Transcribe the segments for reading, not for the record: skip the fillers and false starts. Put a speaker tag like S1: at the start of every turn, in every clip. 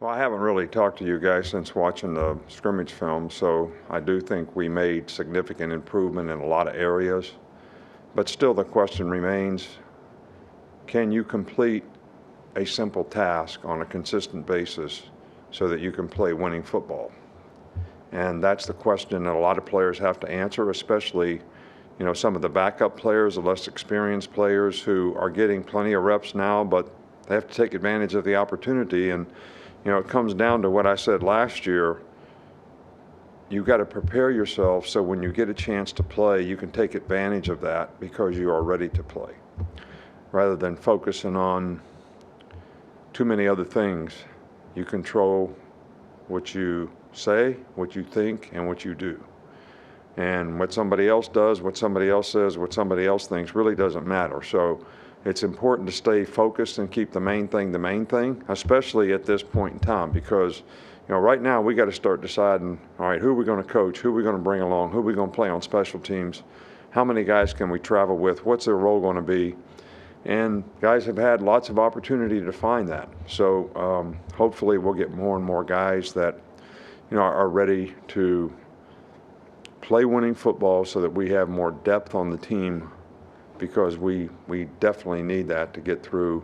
S1: Well, I haven't really talked to you guys since watching the scrimmage film, so I do think we made significant improvement in a lot of areas. But still the question remains, can you complete a simple task on a consistent basis so that you can play winning football? And that's the question that a lot of players have to answer, especially, some of the backup players, the less experienced players who are getting plenty of reps now, but they have to take advantage of the opportunity. And, it comes down to what I said last year. You've got to prepare yourself so when you get a chance to play, you can take advantage of that because you are ready to play, rather than focusing on too many other things. You control what you say, what you think, and what you do. And what somebody else does, what somebody else says, what somebody else thinks really doesn't matter. So it's important to stay focused and keep the main thing, especially at this point in time, because right now we got to start deciding, all right, who are we going to coach, who are we going to bring along, who are we going to play on special teams, how many guys can we travel with, what's their role going to be. And guys have had lots of opportunity to find that. So hopefully we'll get more and more guys that are ready to play winning football so that we have more depth on the team, because we definitely need that to get through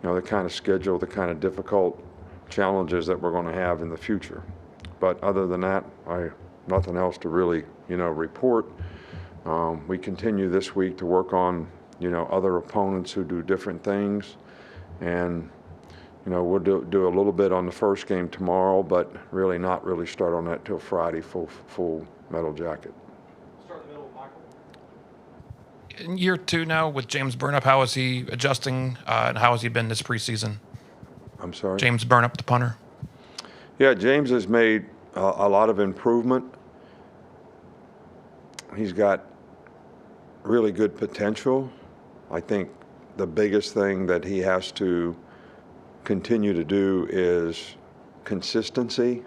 S1: the kind of schedule, the kind of difficult challenges that we're going to have in the future. But other than that, nothing else to really report. We continue this week to work on other opponents who do different things, and we'll do a little bit on the first game tomorrow, but really not really start on that till Friday, full metal jacket.
S2: Start in the middle, Michael.
S3: In year two now with James Burnap, how is he adjusting, and how has he been this preseason?
S1: I'm sorry?
S3: James Burnap, the punter.
S1: Yeah, James has made a lot of improvement. He's got really good potential. I think the biggest thing that he has to continue to do is consistency.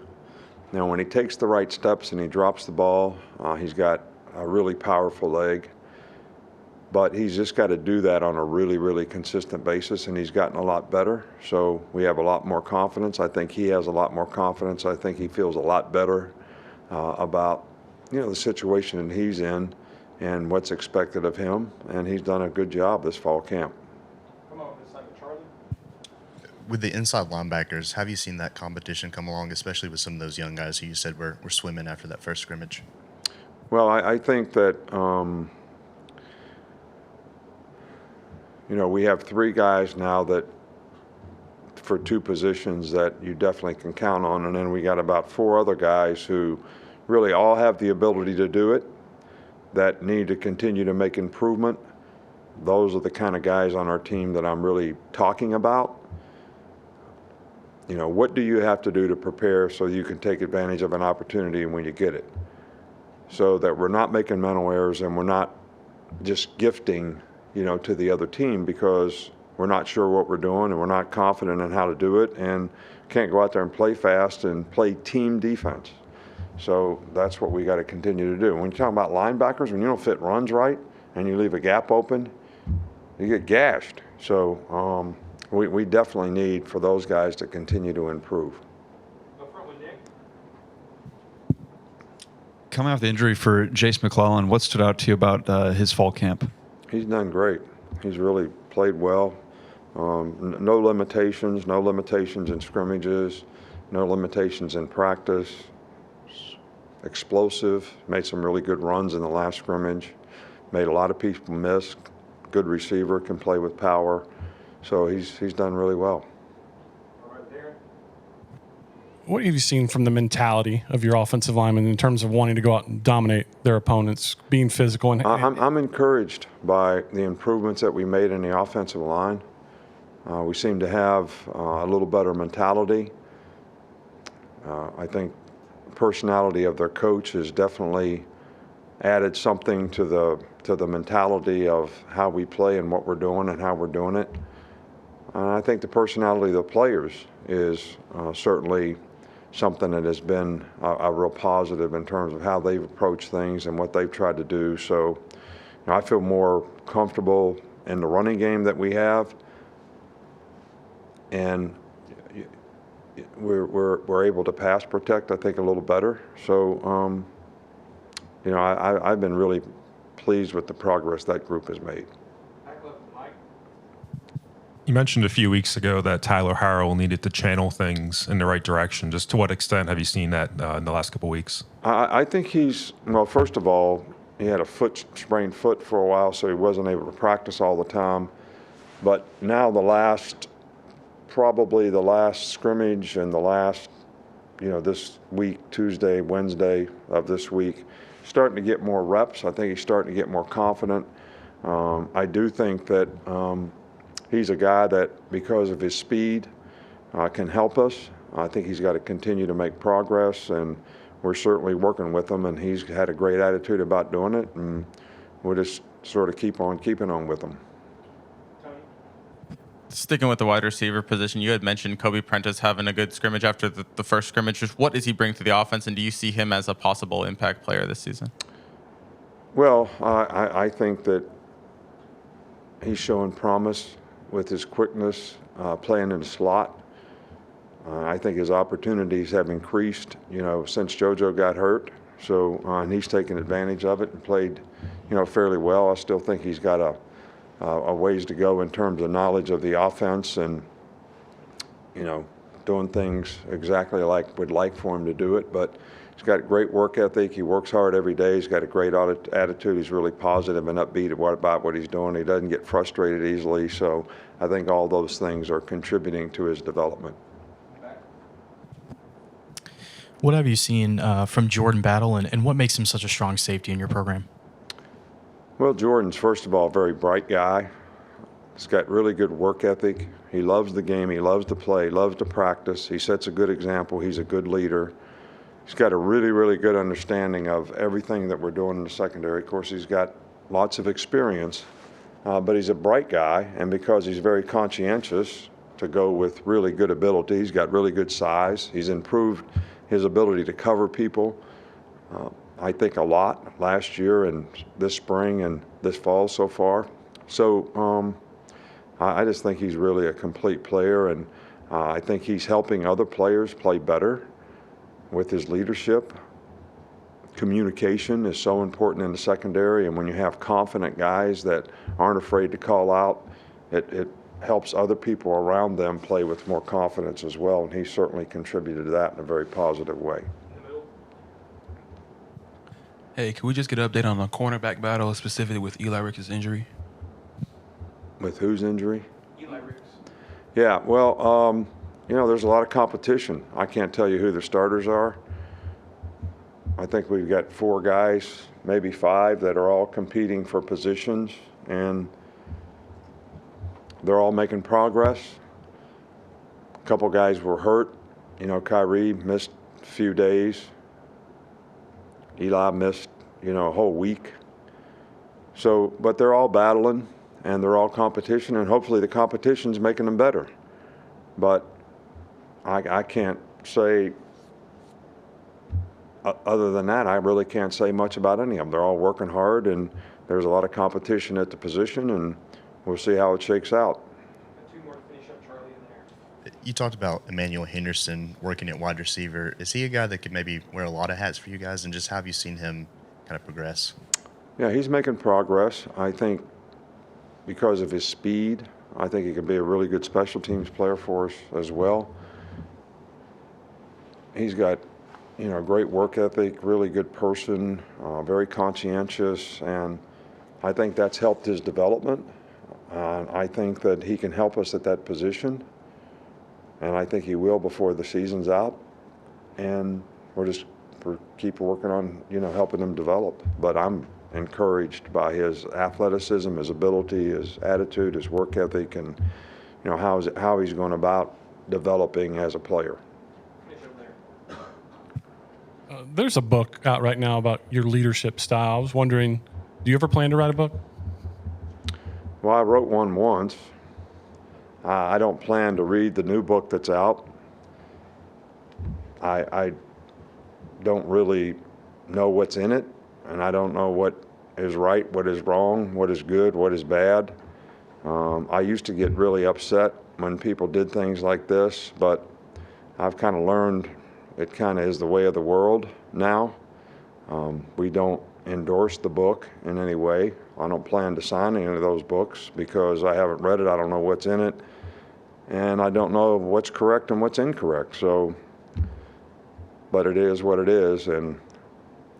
S1: Now, when he takes the right steps and he drops the ball, he's got a really powerful leg. But he's just got to do that on a really, really consistent basis, and he's gotten a lot better. So we have a lot more confidence. I think he has a lot more confidence. I think he feels a lot better about the situation that he's in and what's expected of him. And he's done a good job this fall camp.
S2: Come on, this side with Charlie.
S4: With the inside linebackers, have you seen that competition come along, especially with some of those young guys who you said were swimming after that first scrimmage?
S1: Well, I think that we have three guys now that for two positions that you definitely can count on, and then we got about four other guys who really all have the ability to do it, that need to continue to make improvement. Those are the kind of guys on our team that I'm really talking about. What do you have to do to prepare so you can take advantage of an opportunity when you get it, so that we're not making mental errors and we're not just gifting to the other team because we're not sure what we're doing and we're not confident in how to do it and can't go out there and play fast and play team defense. So that's what we got to continue to do. When you talk about linebackers, when you don't fit runs right and you leave a gap open, you get gashed. So we definitely need for those guys to continue to improve.
S2: Up front with Nick.
S5: Coming off the injury for Jace McClellan, what stood out to you about his fall camp?
S1: He's done great. He's really played well. No limitations in scrimmages, no limitations in practice. Explosive, made some really good runs in the last scrimmage, made a lot of people miss. Good receiver, can play with power. So he's done really well.
S2: All right, Darren.
S6: What have you seen from the mentality of your offensive linemen in terms of wanting to go out and dominate their opponents, being physical? And
S1: I'm encouraged by the improvements that we made in the offensive line. We seem to have a little better mentality. I think personality of their coach has definitely added something to the mentality of how we play and what we're doing and how we're doing it. And I think the personality of the players is certainly something that has been a real positive in terms of how they've approached things and what they've tried to do. So I feel more comfortable in the running game that we have. And we're able to pass protect, I think, a little better. So, I've been really pleased with the progress that group has made.
S2: Back left, Mike.
S7: You mentioned a few weeks ago that Tyler Harrell needed to channel things in the right direction. Just to what extent have you seen that in the last couple of weeks?
S1: I think well, first of all, he had a sprained foot for a while, so he wasn't able to practice all the time. But now probably the last scrimmage and the last, this week, Tuesday, Wednesday of this week, starting to get more reps. I think he's starting to get more confident. I do think that he's a guy that, because of his speed, can help us. I think he's got to continue to make progress, and we're certainly working with him, and he's had a great attitude about doing it, and we'll just sort of keep on keeping on with him.
S2: Tony.
S8: Sticking with the wide receiver position, you had mentioned Kobe Prentice having a good scrimmage after the first scrimmage. Just what does he bring to the offense, and do you see him as a possible impact player this season?
S1: Well, I think that he's showing promise with his quickness, playing in the slot. I think his opportunities have increased, since JoJo got hurt. So, and he's taken advantage of it and played, fairly well. I still think he's got a ways to go in terms of knowledge of the offense and, doing things exactly like we'd like for him to do it. But he's got great work ethic. He works hard every day. He's got a great attitude. He's really positive and upbeat about what he's doing. He doesn't get frustrated easily. So I think all those things are contributing to his development.
S9: What have you seen from Jordan Battle, and what makes him such a strong safety in your program?
S1: Well, Jordan's, first of all, a very bright guy. He's got really good work ethic. He loves the game. He loves to play, loves to practice. He sets a good example. He's a good leader. He's got a really, really good understanding of everything that we're doing in the secondary. Of course, he's got lots of experience, but he's a bright guy, and because he's very conscientious to go with really good ability, he's got really good size. He's improved his ability to cover people, I think, a lot last year and this spring and this fall so far. So I just think he's really a complete player, and I think he's helping other players play better with his leadership. Communication is so important in the secondary, and when you have confident guys that aren't afraid to call out, it helps other people around them play with more confidence as well, and he certainly contributed to that in a very positive way.
S10: Hey, can we just get an update on the cornerback battle, specifically with Eli Ricks' injury?
S1: With whose injury?
S2: Eli Ricks.
S1: Yeah, well, there's a lot of competition. I can't tell you who the starters are. I think we've got 4 guys, maybe 5, that are all competing for positions, and they're all making progress. A couple guys were hurt. Kyrie missed a few days. Eli missed, a whole week. So, but they're all battling, and they're all competition, and hopefully the competition's making them better. But I can't say, other than that, I really can't say much about any of them. They're all working hard, and there's a lot of competition at the position, and we'll see how it shakes out.
S2: Got 2 more to finish up, Charlie, in there.
S4: You talked about Emmanuel Henderson working at wide receiver. Is he a guy that could maybe wear a lot of hats for you guys, and just how have you seen him kind of progress?
S1: Yeah, he's making progress. I think because of his speed, I think he can be a really good special teams player for us as well. He's got, great work ethic, really good person, very conscientious, and I think that's helped his development. I think that he can help us at that position, and I think he will before the season's out. And we're keep working on, helping him develop. But I'm encouraged by his athleticism, his ability, his attitude, his work ethic, and how he's going about developing as a player.
S2: Finish over there.
S6: There's a book out right now about your leadership style. I was wondering, do you ever plan to write a book?
S1: Well, I wrote one once. I don't plan to read the new book that's out. I don't really know what's in it, and I don't know what is right, what is wrong, what is good, what is bad. I used to get really upset when people did things like this, but I've kind of learned it kind of is the way of the world now. We don't endorse the book in any way. I don't plan to sign any of those books because I haven't read it. I don't know what's in it. And I don't know what's correct and what's incorrect. So, but it is what it is. And,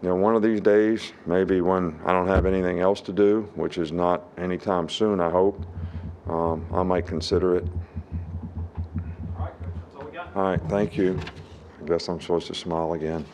S1: you know, one of these days, maybe when I don't have anything else to do, which is not anytime soon, I hope, I might consider it.
S2: All right, Coach, that's all we got.
S1: All right, thank you. I guess I'm supposed to smile again.